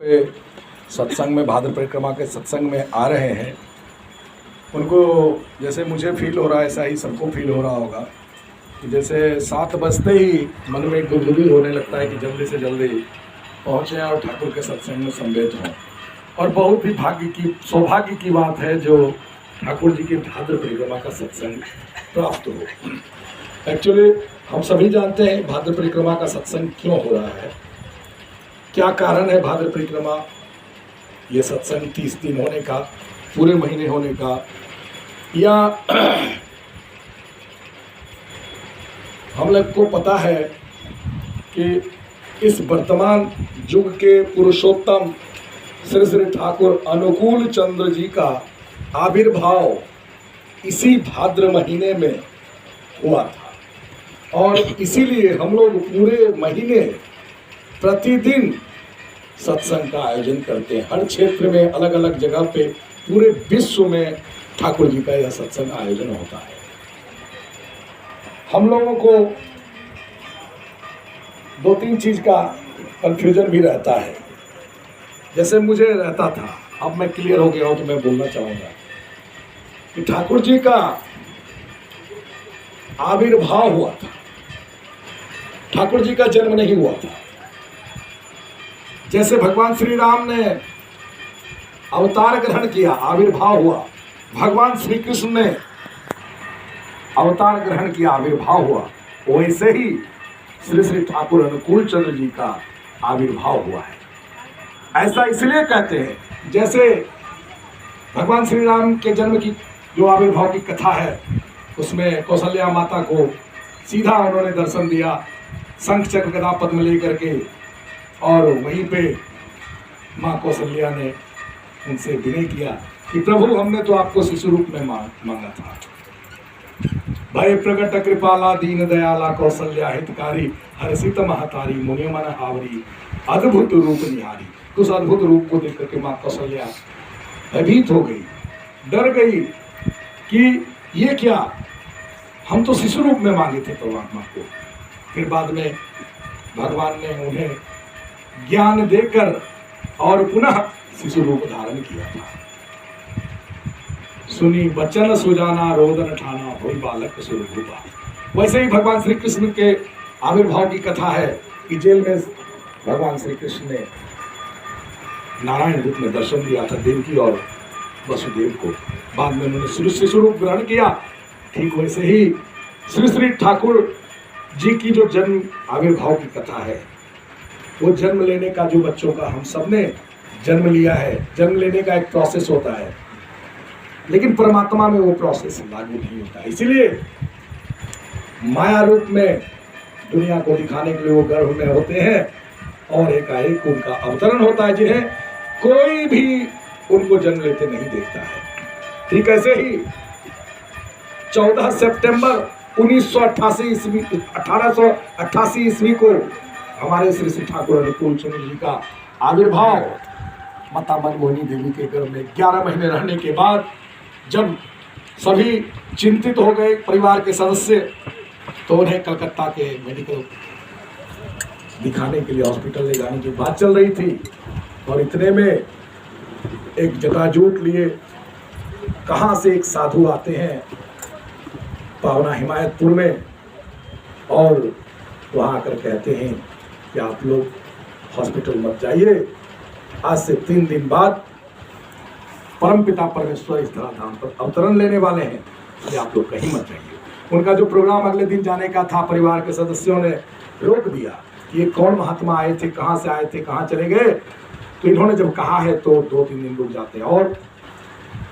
पे सत्संग में, भाद्र परिक्रमा के सत्संग में आ रहे हैं, उनको जैसे मुझे फील हो रहा है ऐसा ही सबको फील हो रहा होगा कि जैसे 7 बजते ही मन में एक गुदगुदी होने लगता है कि जल्दी से जल्दी पहुँचें और ठाकुर के सत्संग में सम्मिलित हों। और बहुत ही सौभाग्य की बात है जो ठाकुर जी के भाद्र परिक्रमा का सत्संग प्राप्त हो। एक्चुअली हम सभी जानते हैं भाद्र परिक्रमा का सत्संग क्यों हो रहा है, क्या कारण है भाद्र परिक्रमा ये सत्संग 30 दिन होने का, पूरे महीने होने का, या हम लोग को पता है कि इस वर्तमान युग के पुरुषोत्तम श्री श्री ठाकुर अनुकूल चंद्र जी का आविर्भाव इसी भाद्र महीने में हुआ था। और इसीलिए हम लोग पूरे महीने प्रतिदिन सत्संग का आयोजन करते हैं। हर क्षेत्र में अलग अलग जगह पे पूरे विश्व में ठाकुर जी का यह सत्संग आयोजन होता है। हम लोगों को 2-3 चीज का कंफ्यूजन भी रहता है, जैसे मुझे रहता था, अब मैं क्लियर हो गया हूं तो मैं बोलना चाहूंगा कि ठाकुर जी का आविर्भाव हुआ था, ठाकुर जी का जन्म नहीं हुआ था। जैसे भगवान श्री राम ने अवतार ग्रहण किया, आविर्भाव हुआ, भगवान श्री कृष्ण ने अवतार ग्रहण किया, आविर्भाव हुआ, वैसे ही श्री श्री ठाकुर अनुकूल चंद्र जी का आविर्भाव हुआ है। ऐसा इसलिए कहते हैं, जैसे भगवान श्री राम के जन्म की जो आविर्भाव की कथा है उसमें कौशल्या माता को सीधा उन्होंने दर्शन दिया, शंख चक्र गदा पद्म लेकर के, और वहीं पे माँ कौशल्या ने उनसे विनय किया कि प्रभु हमने तो आपको शिशु रूप में मांगा था। भय प्रकट कृपाला दीन दयाला कौशल्या हितकारी हर्षित महतारी मुनि मन हावरी अद्भुत रूप निहारी। उस अद्भुत रूप को देख करके माँ कौशल्या भयभीत हो गई, डर गई कि ये क्या, हम तो शिशु रूप में मांगे थे परमात्मा को। फिर बाद में भगवान ने उन्हें ज्ञान देकर और पुनः शिशु रूप धारण किया था। सुनी बचन सुजाना रोदन ठाना होई बालक स्वरूपा। वैसे ही भगवान श्री कृष्ण के आविर्भाव की कथा है कि जेल में भगवान श्री कृष्ण ने नारायण रूप में दर्शन दिया था देवकी और वसुदेव को, बाद में उन्होंने शिशु रूप ग्रहण किया। ठीक वैसे ही श्री श्री ठाकुर जी की जो जन्म आविर्भाव की कथा है, वो जन्म लेने का जो बच्चों का हम सब ने जन्म लिया है, जन्म लेने का एक प्रोसेस होता है, लेकिन परमात्मा में वो प्रोसेस लागू नहीं होता। इसीलिए माया रूप में दुनिया को दिखाने के लिए वो गर्भ में होते हैं और एकाएक उनका अवतरण होता है, जिन्हें कोई भी उनको जन्म लेते नहीं देखता है। ठीक ऐसे ही 14 सितंबर 1888 ईस्वी को हमारे श्री श्री ठाकुर अनुकूल चंद्र जी का आविर्भाव माता मनमोहिनी देवी के गर्भ में 11 महीने रहने के बाद, जब सभी चिंतित हो गए परिवार के सदस्य, तो उन्हें कलकत्ता के मेडिकल दिखाने के लिए हॉस्पिटल ले जाने की बात चल रही थी। और इतने में एक जटाजूट लिए कहाँ से एक साधु आते हैं पावना हिमायतपुर में, और वहाँ आकर कहते हैं कि आप लोग हॉस्पिटल मत जाइए, आज से 3 दिन बाद परमपिता परमेश्वर इस धराधाम पर अवतरण लेने वाले हैं, इसलिए आप लोग कहीं मत जाइए। उनका जो प्रोग्राम अगले दिन जाने का था, परिवार के सदस्यों ने रोक दिया कि ये कौन महात्मा आए थे, कहाँ से आए थे, कहाँ चले गए। तो इन्होंने जब कहा है तो 2-3 दिन रुक जाते हैं। और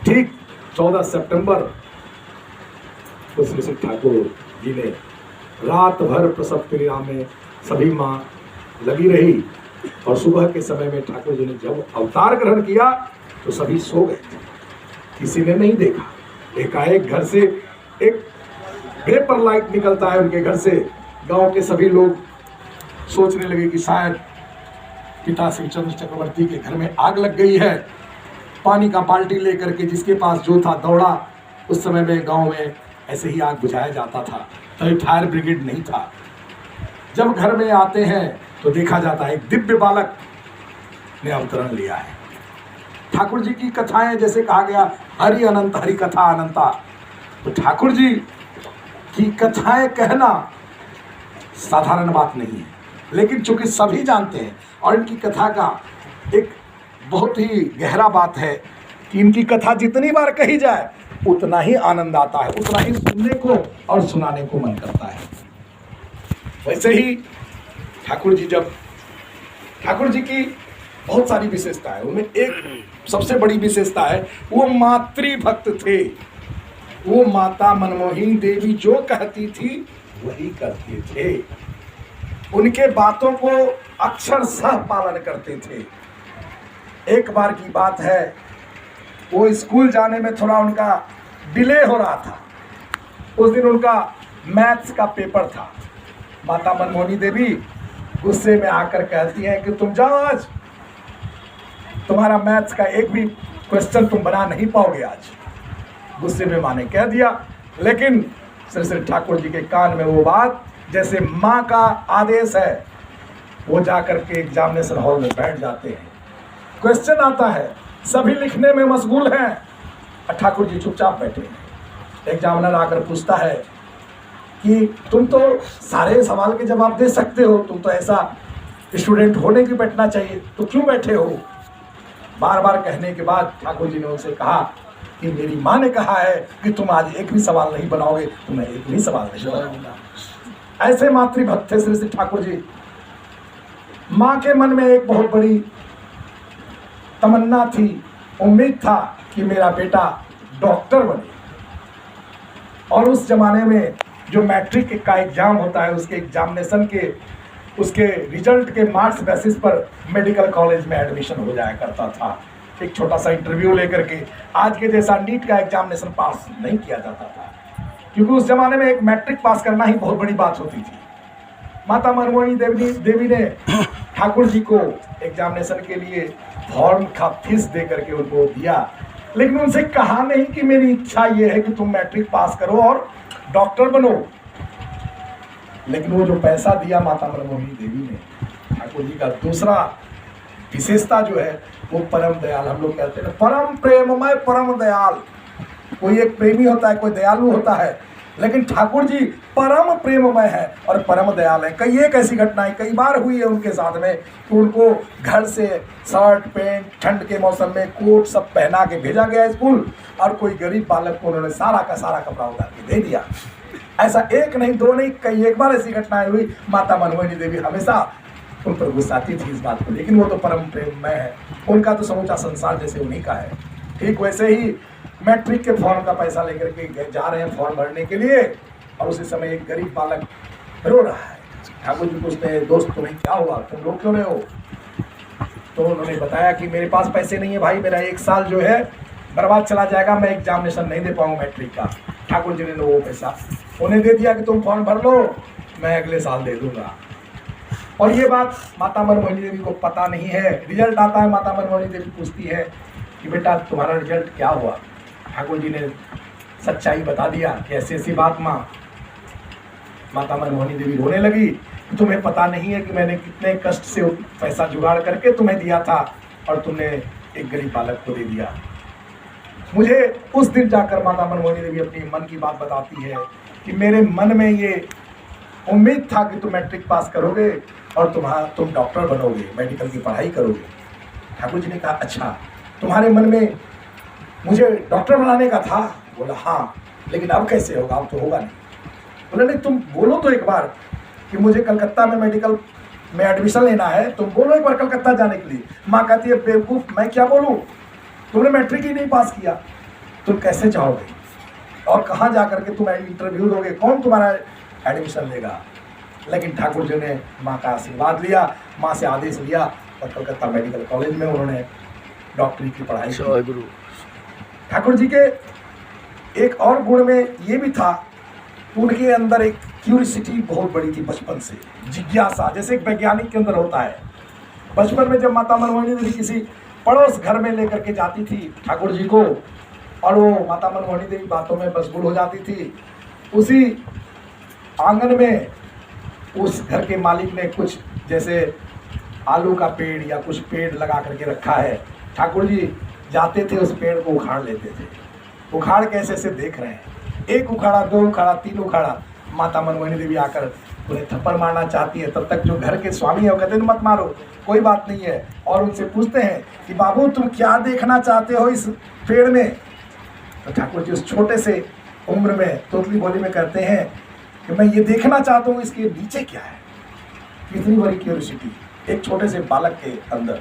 ठीक 14 सितंबर को श्री श्री ठाकुर जी ने रात भर प्रसव क्रिया में सभी माँ लगी रही, और सुबह के समय में ठाकुर जी ने जब अवतार ग्रहण किया तो सभी सो गए थे, किसी ने नहीं देखा। एकाएक घर से एक वेपर लाइट निकलता है उनके घर से। गांव के सभी लोग सोचने लगे कि शायद पिता श्री चंद्र चक्रवर्ती के घर में आग लग गई है। पानी का बाल्टी लेकर के जिसके पास जो था दौड़ा। उस समय में गांव में ऐसे ही आग बुझाया जाता था, तभी फायर ब्रिगेड नहीं था। जब घर में आते हैं तो देखा जाता है एक दिव्य बालक ने अवतरण लिया है। ठाकुर जी की कथाएं, जैसे कहा गया हरि अनंत हरि कथा अनंता, तो ठाकुर जी की कथाएं कहना साधारण बात नहीं है, लेकिन चूंकि सभी जानते हैं और इनकी कथा का एक बहुत ही गहरा बात है कि इनकी कथा जितनी बार कही जाए उतना ही आनंद आता है, उतना ही सुनने को और सुनाने को मन करता है। वैसे ही ठाकुर जी की बहुत सारी विशेषता है, उनमें एक सबसे बड़ी विशेषता है वो मातृभक्त थे। वो माता मनमोहिनी देवी जो कहती थी वही करते थे, उनके बातों को अक्षरशः पालन करते थे। एक बार की बात है, वो स्कूल जाने में थोड़ा उनका डिले हो रहा था। उस दिन उनका मैथ्स का पेपर था। माता मनमोहिनी देवी गुस्से में आकर कहती हैं कि तुम जाओ, आज तुम्हारा मैथ्स का एक भी क्वेश्चन तुम बना नहीं पाओगे। आज गुस्से में माँ ने कह दिया, लेकिन श्री श्री ठाकुर जी के कान में वो बात जैसे माँ का आदेश है। वो जाकर के एग्जामिनेशन हॉल में बैठ जाते हैं। क्वेश्चन आता है, सभी लिखने में मशगूल हैं, ठाकुर जी चुपचाप बैठे हैं। एग्जामिनर आकर पूछता है कि तुम तो सारे सवाल के जवाब दे सकते हो, तुम तो ऐसा स्टूडेंट होने की बैठना चाहिए, तो क्यों बैठे हो? बार बार कहने के बाद ठाकुर जी ने उनसे कहा कि मेरी माँ ने कहा है कि तुम आज एक भी सवाल नहीं बनाओगे, तो मैं एक भी सवाल नहीं बनाऊंगा। ऐसे मातृभक्त थे श्री श्री ठाकुर जी। माँ के मन में एक बहुत बड़ी तमन्ना थी, उम्मीद था कि मेरा बेटा डॉक्टर बने। और उस जमाने में जो मैट्रिक का एग्जाम होता है, उसके एग्जामिनेशन के उसके रिजल्ट के मार्क्स बेसिस पर मेडिकल कॉलेज में एडमिशन हो जाया करता था। एक छोटा सा इंटरव्यू लेकर के, आज के जैसा नीट का एग्जामिनेशन पास नहीं किया जाता था, क्योंकि उस जमाने में एक मैट्रिक पास करना ही बहुत बड़ी बात होती थी। माता मनमोहिनी देवी ने ठाकुर जी को एग्जामिनेशन के लिए फॉर्म का फीस दे करके उनको दिया, लेकिन उनसे कहा नहीं कि मेरी इच्छा ये है कि तुम मैट्रिक पास करो और डॉक्टर बनो। लेकिन वो जो पैसा दिया माता मनमोहिनी देवी ने, ठाकुर जी का दूसरा विशेषता जो है वो परम दयाल। हम लोग कहते हैं परम प्रेममय परम दयाल। कोई एक प्रेमी होता है, कोई दयालु होता है, लेकिन ठाकुर जी परम प्रेममय है और परम दयाल है। कई एक ऐसी घटनाएं कई बार हुई है उनके साथ में कि उनको घर से शर्ट पैंट, ठंड के मौसम में कोट सब पहना के भेजा गया स्कूल, और कोई गरीब बालक को उन्होंने सारा का सारा कपड़ा उतार के दे दिया। ऐसा एक नहीं, दो नहीं, कई एक बार ऐसी घटनाएं हुई। माता मनमोहिनी देवी हमेशा उन पर गुस्साती थी इस बात को, लेकिन वो तो परम प्रेममय है, उनका तो समूचा संसार जैसे उन्हीं का है। ठीक वैसे ही मैट्रिक के फॉर्म का पैसा लेकर के जा रहे हैं फॉर्म भरने के लिए, और उसी समय एक गरीब बालक रो रहा है। ठाकुर जी पूछते हैं, दोस्त तुम्हें क्या हुआ, तुम रो क्यों रहे हो? तो उन्होंने बताया कि मेरे पास पैसे नहीं है भाई, मेरा एक साल जो है बर्बाद चला जाएगा, मैं एग्जामिनेशन नहीं दे पाऊंगा मैट्रिक का। ठाकुर जी ने वो पैसा उन्हें दे दिया कि तुम फॉर्म भर लो, मैं अगले साल दे दूंगा। और ये बात माता मनमोहिनी देवी को पता नहीं है। रिजल्ट आता है, माता मनमोहिनी देवी पूछती है कि बेटा तुम्हारा रिजल्ट क्या हुआ? ठाकुर जी ने सच्चाई बता दिया कि ऐसी ऐसी बात। माता मनमोहिनी देवी रोने लगी कि तुम्हें पता नहीं है कि मैंने कितने कष्ट से पैसा जुगाड़ करके तुम्हें दिया था और तुमने एक गरीब बालक को दे दिया। मुझे उस दिन जाकर माता मनमोहिनी देवी अपनी मन की बात बताती है कि मेरे मन में ये उम्मीद था कि तुम मैट्रिक पास करोगे और तुम डॉक्टर बनोगे, मेडिकल की पढ़ाई करोगे। ठाकुर जी ने कहा अच्छा, तुम्हारे मन में मुझे डॉक्टर बनाने का था? बोला हाँ, लेकिन अब कैसे होगा, अब तो होगा नहीं। बोला नहीं, तुम बोलो तो एक बार कि मुझे कलकत्ता में मेडिकल में एडमिशन लेना है, तुम बोलो एक बार कलकत्ता जाने के लिए। माँ कहती है बेवकूफ़, मैं क्या बोलूँ, तुमने मैट्रिक ही नहीं पास किया, तुम कैसे जाओगे और कहाँ जा करके तुम इंटरव्यू दोगे, कौन तुम्हारा एडमिशन लेगा? लेकिन ठाकुर जी ने माँ का आशीर्वाद लिया, माँ से आदेश लिया और कलकत्ता मेडिकल कॉलेज में उन्होंने डॉक्टरी की पढ़ाई की। ठाकुर जी के एक और गुण में ये भी था, उनके अंदर एक क्यूरियोसिटी बहुत बड़ी थी बचपन से, जिज्ञासा, जैसे एक वैज्ञानिक के अंदर होता है। बचपन में जब माता मनमोहिनी देवी किसी पड़ोस घर में लेकर के जाती थी ठाकुर जी को, और वो माता मनमोहिनी देवी बातों में मशगूल हो जाती थी, उसी आंगन में उस घर के मालिक ने कुछ जैसे आलू का पेड़ या कुछ पेड़ लगा करके रखा है। ठाकुर जी जाते थे, उस पेड़ को उखाड़ लेते थे। उखाड़ के ऐसे ऐसे देख रहे हैं, एक उखाड़ा, दो उखाड़ा, तीन उखाड़ा। माता मनमोहिनी देवी आकर उन्हें थप्पड़ मारना चाहती है, तब तक जो घर के स्वामी है वो कहते हैं मत मारो, कोई बात नहीं है। और उनसे पूछते हैं कि बाबू तुम क्या देखना चाहते हो इस पेड़ में? तो ठाकुर जी उस छोटे से उम्र में तोतली बोली में कहते हैं कि मैं ये देखना चाहता हूँ इसके नीचे क्या है। कितनी बड़ी क्यूरियोसिटी एक छोटे से बालक के अंदर।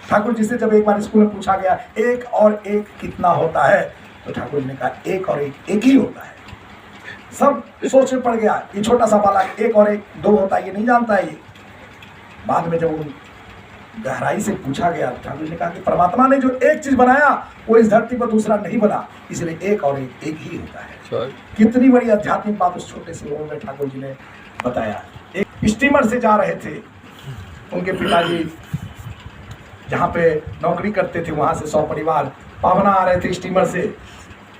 ठाकुर जी से जब एक बार स्कूल में पूछा गया एक और एक कितना होता है, तो ठाकुर जी ने कहा एक और एक ही होता है। सब सोच में पड़ गया, ये छोटा सा बालक एक और एक दो होता है ये नहीं जानता है। ये बाद में जब उन गहराई से पूछा गया, ठाकुर जी ने कहा कि परमात्मा ने जो एक चीज बनाया वो इस धरती पर दूसरा नहीं बना, इसलिए एक और एक ही होता है। कितनी बड़ी आध्यात्मिक बात उस छोटे से उम्र में ठाकुर जी ने बताया। एक स्टीमर से जा रहे थे, उनके पिताजी जहाँ पे नौकरी करते थे वहां से 100 परिवार पावना आ रहे थे स्टीमर से।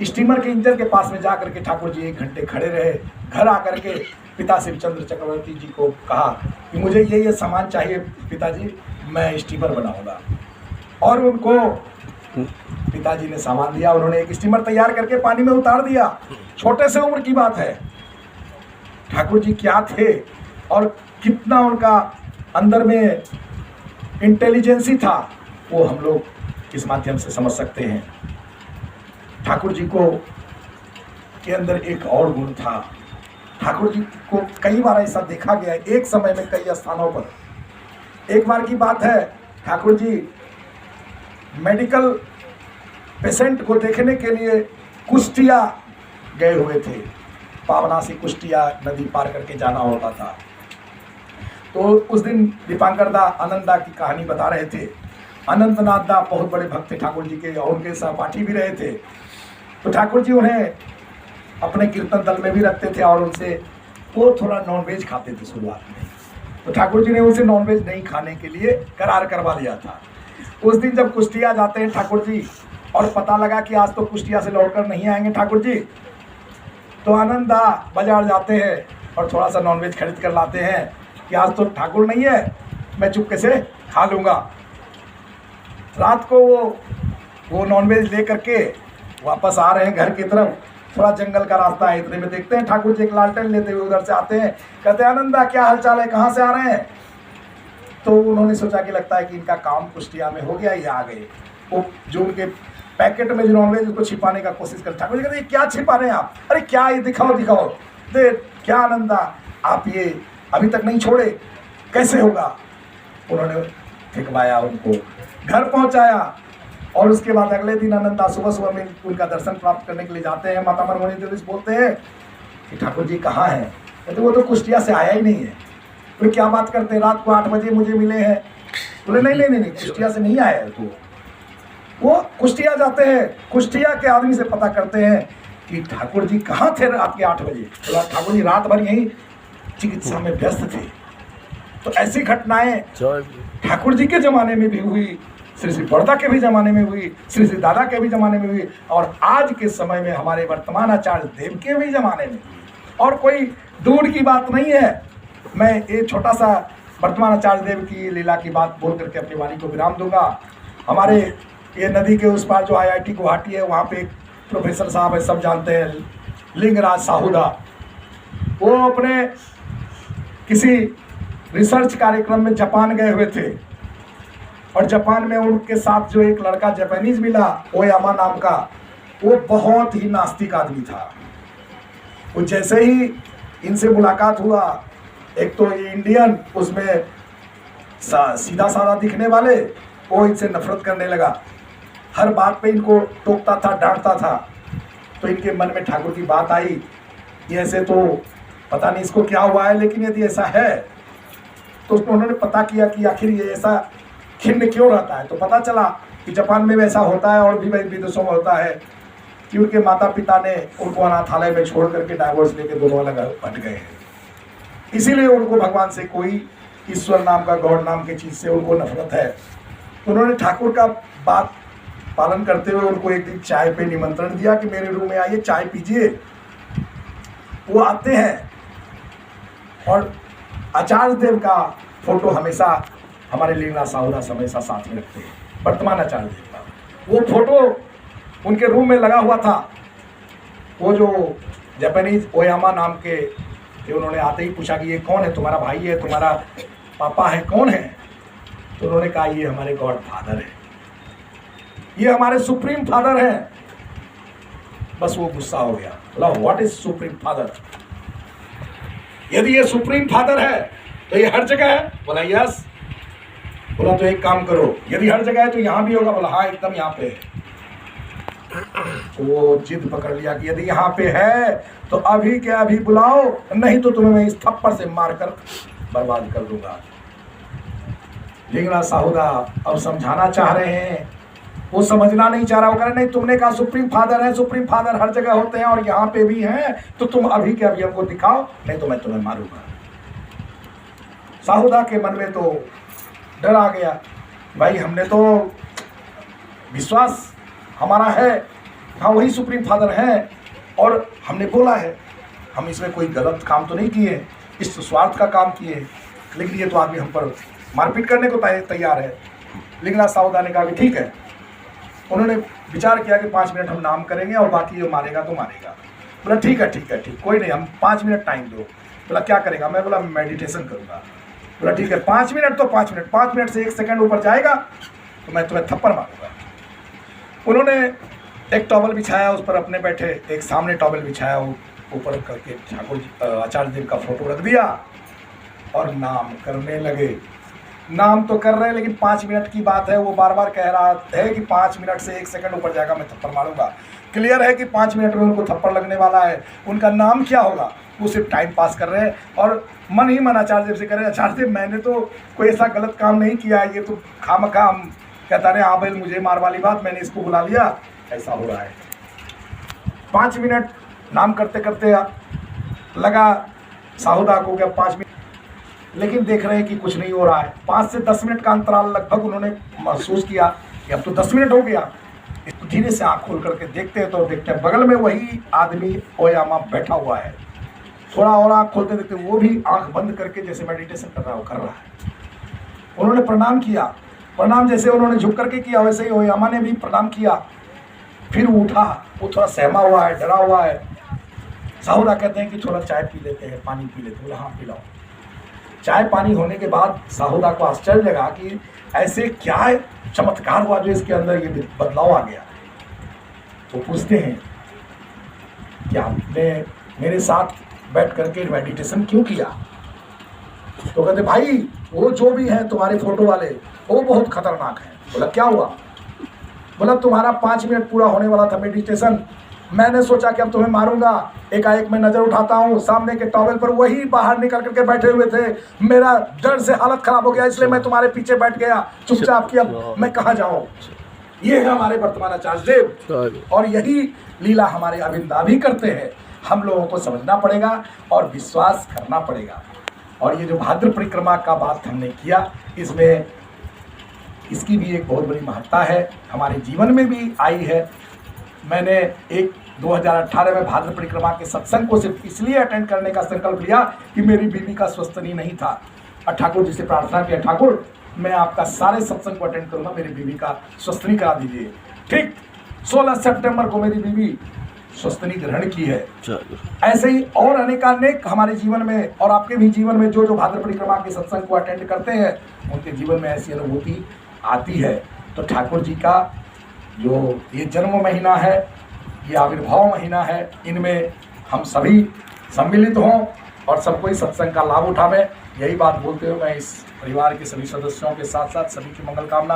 स्टीमर के इंजन के पास में जा करके ठाकुर जी 1 घंटे खड़े रहे। घर आकर के पिता शिवचंद्र चक्रवर्ती जी को कहा कि मुझे ये सामान चाहिए पिताजी, मैं स्टीमर बनाऊंगा। और उनको पिताजी ने सामान दिया, उन्होंने एक स्टीमर तैयार करके पानी में उतार दिया। छोटे से उम्र की बात है। ठाकुर जी क्या थे और कितना उनका अंदर में इंटेलिजेंसी था, वो हम लोग इस माध्यम से समझ सकते हैं। ठाकुर जी को के अंदर एक और गुण था। ठाकुर जी को कई बार ऐसा देखा गया एक समय में कई स्थानों पर। एक बार की बात है, ठाकुर जी मेडिकल पेशेंट को देखने के लिए कुष्टिया गए हुए थे। पावना से कुष्टिया नदी पार करके जाना होता था। तो उस दिन दीपांकर दा आनंद दा की कहानी बता रहे थे। अनंतनाथ दा बहुत बड़े भक्त थे ठाकुर जी के और उनके सहपाठी भी रहे थे। तो ठाकुर जी उन्हें अपने कीर्तन दल में भी रखते थे और उनसे वो थोड़ा नॉनवेज खाते थे शुरुआत में। तो ठाकुर जी ने उनसे नॉनवेज नहीं खाने के लिए करार करवा लिया था। उस दिन जब कुष्टिया जाते हैं ठाकुर जी और पता लगा कि आज तो कुष्टिया से लौटकर नहीं आएंगे ठाकुर जी, तो आनंद दा बाजार जाते हैं और थोड़ा सा नॉनवेज खरीद कर लाते हैं कि आज तो ठाकुर नहीं है, मैं चुपके से खा लूँगा। रात को वो नॉनवेज ले करके वापस आ रहे हैं घर की तरफ। थोड़ा जंगल का रास्ता है, इतने में देखते हैं ठाकुर जी एक लालटेन लेते हुए उधर से आते हैं। कहते हैं आनंदा क्या हालचाल है, कहाँ से आ रहे हैं? तो उन्होंने सोचा कि लगता है कि इनका काम कुष्टिया में हो गया, ये आ गए। वो जो उनके पैकेट में जो नॉनवेज उसको छिपाने का कोशिश करते। ठाकुर जी कहते हैं क्या छिपा रहे हैं आप? अरे क्या ये दिखाओ दिखाओ। दे क्या आनंदा आप ये अभी तक नहीं छोड़े, कैसे होगा? उन्होंने फिकवाया, उनको घर पहुंचाया। और उसके बाद अगले दिन आनंदा सुबह सुबह में उनका दर्शन प्राप्त करने के लिए जाते हैं। माता मनमोहिनी देवी से बोलते हैं कि ठाकुर जी कहाँ हैं? कहते वो तो कुष्टिया से आया ही नहीं है। बोले क्या बात करते हैं, रात को 8 बजे मुझे मिले हैं। बोले नहीं कुष्टिया से नहीं आया है। तो वो कुष्टिया जाते हैं, कुष्टिया के आदमी से पता करते हैं कि ठाकुर जी कहाँ थे रात के 8 बजे। तो ठाकुर जी रात भर यहीं चिकित्सा में व्यस्त थे। तो ऐसी घटनाएं ठाकुर जी के ज़माने में भी हुई, श्री श्री बड़दा के भी ज़माने में हुई, श्री श्री दादा के भी ज़माने में हुई, और आज के समय में हमारे वर्तमान आचार्य देव के भी ज़माने में। और कोई दूर की बात नहीं है। मैं ये छोटा सा वर्तमान आचार्य देव की लीला की बात बोल करके अपनी वाणी को विराम दूंगा। हमारे ये नदी के उस पार जो IIT गुवाहाटी है, वहाँ पे एक प्रोफेसर साहब है, सब जानते हैं, लिंगराज साहूदा। वो अपने किसी रिसर्च कार्यक्रम में जापान गए हुए थे और जापान में उनके साथ जो एक लड़का जापानीज मिला, ओयामा नाम का, वो बहुत ही नास्तिक आदमी था। वो जैसे ही इनसे मुलाकात हुआ, एक तो ये इंडियन, उसमें सीधा साधा दिखने वाले, वो इनसे नफरत करने लगा। हर बात पे इनको टोकता था, डांटता था। तो इनके मन में ठाकुर की बात आई, ये ऐसे तो पता नहीं इसको क्या हुआ है, लेकिन यदि ऐसा है तो उन्होंने पता किया कि आखिर ये ऐसा खिन्न क्यों रहता है। तो पता चला कि जापान में वैसा होता है और भी विदेशों में होता है कि उनके माता पिता ने उनको अनाथालय में छोड़ करके डाइवोर्स लेके दोनों अलग हट गए हैं। इसीलिए उनको भगवान से कोई ईश्वर नाम का, गॉड नाम की चीज़ से उनको नफरत है। तो उन्होंने ठाकुर का बात पालन करते हुए उनको एक दिन चाय पे निमंत्रण दिया कि मेरे रूम में आइए, चाय पीजिए। वो आते हैं और आचार्य देव का फोटो हमेशा हमारे लीला साहुदास हमेशा साथ में रखते हैं। वर्तमान आचार्य देव का वो फोटो उनके रूम में लगा हुआ था। वो जो जापानीज ओयामा नाम के उन्होंने आते ही पूछा कि ये कौन है, तुम्हारा भाई है, तुम्हारा पापा है, कौन है? तो उन्होंने कहा ये हमारे गॉड फादर है, ये हमारे सुप्रीम फादर है। बस वो गुस्सा हो गया, बोला व्हाट इज सुप्रीम फादर? यदि ये सुप्रीम फादर है तो ये हर जगह है? बोला यस। बोला तो एक काम करो, यदि हर जगह है तो यहाँ भी होगा? बोला हाँ एकदम यहाँ पे है। तो वो जिद पकड़ लिया कि यदि यहाँ पे है तो अभी के अभी बुलाओ, नहीं तो तुम्हें मैं इस थप्पड़ से मारकर बर्बाद कर दूंगा। लिंगराज साहुदा अब समझाना चाह रहे हैं, वो समझना नहीं चाह रहा। वो कह रहे नहीं, तुमने कहा सुप्रीम फादर है, सुप्रीम फादर हर जगह होते हैं और यहाँ पे भी हैं, तो तुम अभी के अभी हमको दिखाओ, नहीं तो मैं तुम्हें मारूंगा। साहुदा के मन में तो डर आ गया, भाई हमने तो विश्वास हमारा है, हाँ वही सुप्रीम फादर है और हमने बोला है, हम इसमें कोई गलत काम तो नहीं किए, इस स्वार्थ का काम किए, लेकिन ये तो आदमी हम पर मारपीट करने को तैयार है। लिंगराज साहुदा ने कहा कि ठीक है। उन्होंने विचार किया कि 5 मिनट हम नाम करेंगे और बाकी जो मारेगा तो मारेगा। बोला ठीक है ठीक है ठीक, कोई नहीं, हम 5 मिनट टाइम दो। बोला क्या करेगा? मैं बोला मेडिटेशन करूँगा। बोला ठीक है 5 मिनट तो 5 मिनट, 5 मिनट से 1 सेकंड ऊपर जाएगा तो मैं तुम्हें थप्पड़ मारूंगा। उन्होंने एक टॉवल बिछाया, उस पर अपने बैठे, एक सामने टॉवल बिछाया, ऊपर करके ठाकुर आचार्य देव का फोटो रख दिया और नाम करने लगे। नाम तो कर रहे हैं लेकिन 5 मिनट की बात है, वो बार बार कह रहा है कि 5 मिनट से 1 सेकंड ऊपर जाएगा मैं थप्पड़ मारूंगा। क्लियर है कि 5 मिनट में उनको थप्पड़ लगने वाला है। उनका नाम क्या होगा? वो सिर्फ टाइम पास कर रहे हैं और मन ही मन आचार्य देव से कह रहे हैं आचार्य देव मैंने तो कोई ऐसा गलत काम नहीं किया, ये तो खामखा कहता रहे हाँ भाई मुझे मार वाली बात, मैंने इसको बुला लिया, ऐसा हो रहा है। 5 मिनट नाम करते करते लगा साहुदा को क्या 5 मिनट, लेकिन देख रहे हैं कि कुछ नहीं हो रहा है। 5 से 10 मिनट का अंतराल लगभग उन्होंने महसूस किया कि अब तो 10 मिनट हो गया। तो धीरे से आँख खोल करके देखते हैं तो देखते हैं बगल में वही आदमी ओयामा बैठा हुआ है। थोड़ा और आँख खोलते देखते वो भी आँख बंद करके जैसे मेडिटेशन कर रहा है। उन्होंने प्रणाम किया, प्रणाम जैसे उन्होंने झुक करके किया वैसे ही ओयामा ने भी प्रणाम किया। फिर उठा, वो थोड़ा सहमा हुआ है, डरा हुआ है। साहुदा कहते हैं कि थोड़ा चाय पी लेते हैं, पानी पी लेते हैं। बोला हाँ पिलाओ। चाय पानी होने के बाद साहुदा को आश्चर्य लगा कि ऐसे क्या चमत्कार हुआ जो इसके अंदर ये बदलाव आ गया। तो पूछते हैं कि आपने मेरे साथ बैठ करके मेडिटेशन क्यों किया? तो कहते भाई वो जो भी है तुम्हारे फोटो वाले वो बहुत खतरनाक है। बोला क्या हुआ? बोला तुम्हारा 5 मिनट पूरा होने वाला था मेडिटेशन, मैंने सोचा कि अब तुम्हें मारूंगा, एकाएक मैं नजर उठाता हूँ सामने के टॉवल पर वही बाहर निकल करके बैठे हुए थे। मेरा डर से हालत खराब हो गया, इसलिए मैं तुम्हारे पीछे बैठ गया चुपचाप कि अब मैं कहाँ जाऊँ। ये है हमारे वर्तमान आचार्य देव और यही लीला हमारे अविंदा भी करते हैं। हम लोगों को समझना पड़ेगा और विश्वास करना पड़ेगा। और ये जो भाद्र परिक्रमा का बात हमने किया, इसमें इसकी भी एक बहुत बड़ी महत्ता है, हमारे जीवन में भी आई है। मैंने 2018 में भाद्र परिक्रमा के सत्संग को सिर्फ इसलिए अटेंड करने का संकल्प लिया कि मेरी बीवी का स्वस्थनी नहीं था और ठाकुर जी से प्रार्थना किया ठाकुर मैं आपका सारे सत्संग को अटेंड करूंगा, मेरी बीवी का स्वस्थनी करा दीजिए। ठीक 16 सितंबर को मेरी बीवी स्वस्थनी ग्रहण की है। ऐसे ही और अनेकानेक हमारे जीवन में और आपके भी जीवन में जो भाद्र परिक्रमा के सत्संग को अटेंड करते हैं उनके जीवन में ऐसी अनुभूति आती है। तो ठाकुर जी का जो ये जन्म महीना है, ये आविर्भाव महीना है, इनमें हम सभी सम्मिलित हों और सबको इस सत्संग का लाभ उठावें। यही बात बोलते हुए मैं इस परिवार के सभी सदस्यों के साथ साथ सभी की मंगल कामना